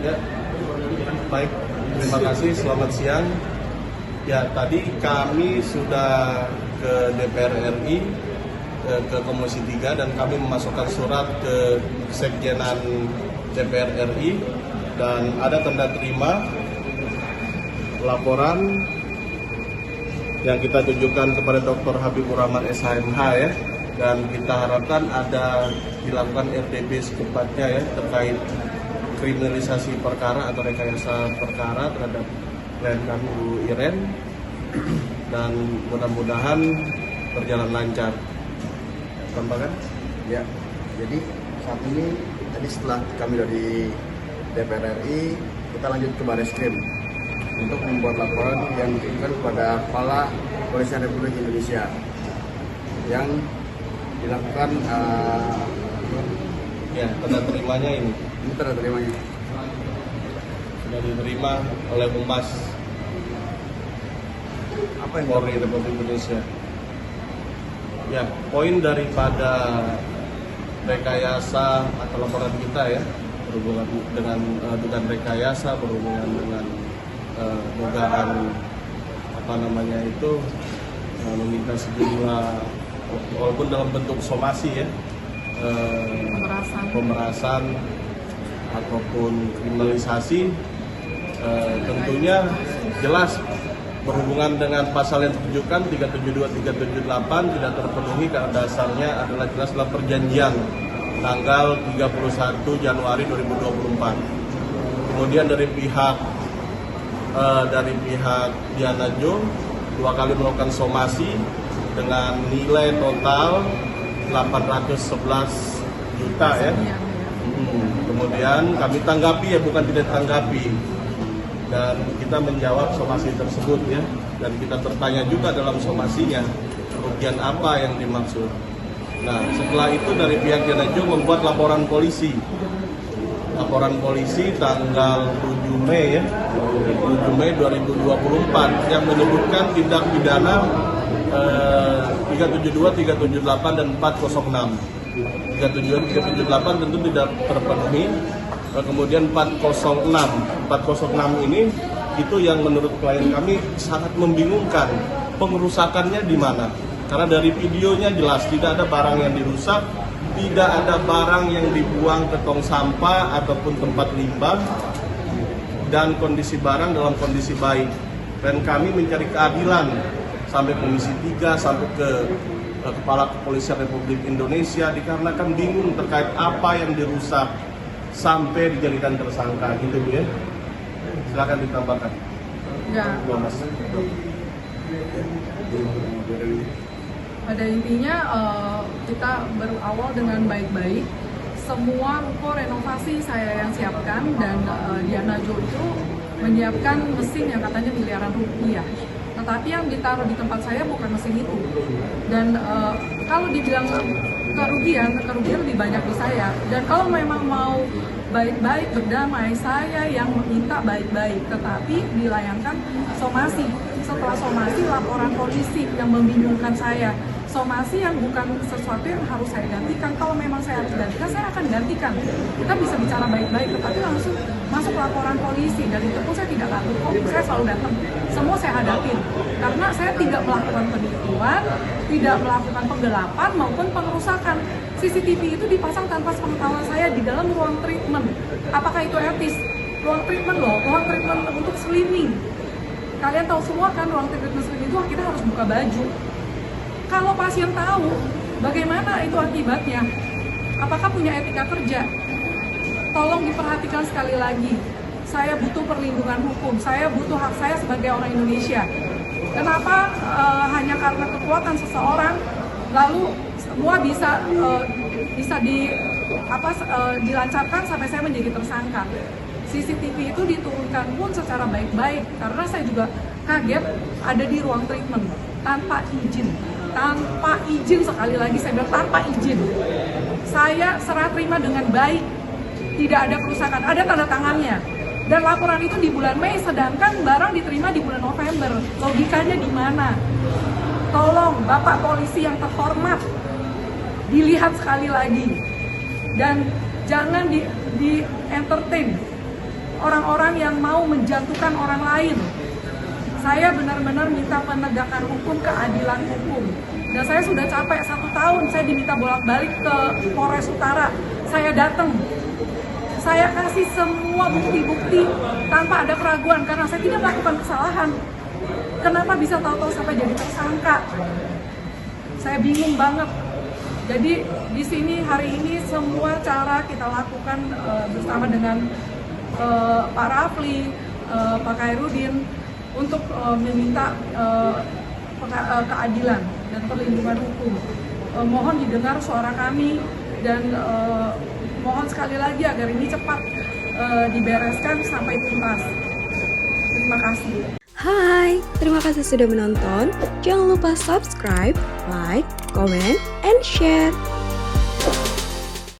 Ya, baik. Terima kasih. Selamat siang. Ya, tadi kami sudah ke DPR RI, ke Komisi 3, dan kami memasukkan surat ke Sekjenan DPR RI, dan ada tanda terima laporan yang kita tunjukkan kepada Dr. Habibur Rahman SHMH ya, dan kita harapkan ada dilakukan RDP secepatnya ya terkait kriminalisasi perkara atau rekayasa perkara terhadap klien kami Bu Iren, dan mudah-mudahan berjalan lancar. Tambahkan? Ya, jadi saat ini tadi setelah kami dari DPR RI, kita lanjut ke Bareskrim untuk membuat laporan yang ditujukan kepada Kepala Kepolisian Republik Indonesia yang dilakukan Ya, tanda terimanya ini tanda terimanya sudah diterima oleh Humas apa yang Polri Republik Indonesia. Ya, poin daripada rekayasa atau laporan kita ya berhubungan dengan dugaan rekayasa, berhubungan dengan dugaan meminta sejumlah, walaupun dalam bentuk somasi ya, pemerasan ataupun kriminalisasi, tentunya jelas berhubungan dengan pasal yang ditujukan 372, 378 tidak terpenuhi karena dasarnya adalah jelas dalam perjanjian tanggal 31 Januari 2024. Kemudian dari pihak Diana Jo 2 kali melakukan somasi dengan nilai total 811 juta ya. Kemudian kami tanggapi ya, bukan tidak tanggapi, dan kita menjawab somasi tersebut ya, dan kita bertanya juga dalam somasinya kerugian apa yang dimaksud. Nah, setelah itu dari pihak Diana Jo membuat laporan polisi tanggal 7 Mei ya, 7 Mei 2024 yang menyebutkan tindak pidana 372, 378 dan 406. 372, 378 tentu tidak terpenuhi. Kemudian 406 ini itu yang menurut klien kami sangat membingungkan. Pengerusakannya di mana? Karena dari videonya jelas tidak ada barang yang dirusak, tidak ada barang yang dibuang ke tong sampah ataupun tempat limbah, dan kondisi barang dalam kondisi baik. Dan kami mencari keadilan sampai Komisi 3, sampai ke Kepala Kepolisian Republik Indonesia, dikarenakan bingung terkait apa yang dirusak sampai dijadikan tersangka gitu Bu ya. Silakan ditambahkan. Ya. Mas. Pada intinya kita berawal dengan baik-baik. Semua ruko renovasi saya yang siapkan, dan Diana Jo itu menyiapkan mesin yang katanya miliaran rupiah. Tetapi yang ditaruh di tempat saya bukan mesin itu. Dan kalau dibilang kerugian lebih banyak di saya. Dan kalau memang mau baik-baik berdamai, saya yang meminta baik-baik, tetapi dilayangkan somasi. Setelah somasi, laporan polisi yang membingungkan saya. Somasi yang bukan sesuatu yang harus saya gantikan. Kalau memang saya harus gantikan, saya akan gantikan. Kita bisa bicara baik-baik, tetapi langsung masuk laporan polisi. Dan itu pun saya tidak takut kok, saya selalu datang. Semua saya hadapin. Karena saya tidak melakukan penipuan, tidak melakukan penggelapan maupun pengerusakan. CCTV itu dipasang tanpa sepengetahuan saya di dalam ruang treatment. Apakah itu etis? Ruang treatment loh, ruang treatment untuk slimming. Kalian tahu semua kan, ruang treatment slimming itu kita harus buka baju. Kalau pasien tahu, bagaimana itu akibatnya? Apakah punya etika kerja? Tolong diperhatikan sekali lagi. Saya butuh perlindungan hukum. Saya butuh hak saya sebagai orang Indonesia. Kenapa hanya karena kekuatan seseorang, lalu semua bisa dilancarkan sampai saya menjadi tersangka? CCTV itu diturunkan pun secara baik-baik, karena saya juga kaget ada di ruang treatment tanpa izin. Tanpa izin, sekali lagi saya bilang tanpa izin. Saya serah terima dengan baik, tidak ada kerusakan, ada tanda tangannya. Dan laporan itu di bulan Mei, sedangkan barang diterima di bulan November. Logikanya di mana? Tolong Bapak Polisi yang terhormat, dilihat sekali lagi. Dan jangan di entertain. orang-orang yang mau menjatuhkan orang lain. Saya benar-benar minta penegakan hukum, keadilan hukum. Dan saya sudah capek 1 tahun, saya diminta bolak-balik ke Polres Utara. Saya datang, saya kasih semua bukti-bukti tanpa ada keraguan karena saya tidak melakukan kesalahan. Kenapa bisa tahu-tahu sampai jadi tersangka? Saya bingung banget. Jadi di sini hari ini semua cara kita lakukan bersama dengan Pak Rafli, Pak Khairuddin untuk meminta keadilan dan perlindungan hukum. Mohon didengar suara kami dan mohon sekali lagi agar ini cepat dibereskan sampai tuntas. Terima kasih. Hai, terima kasih sudah menonton. Jangan lupa subscribe, like, comment, and share.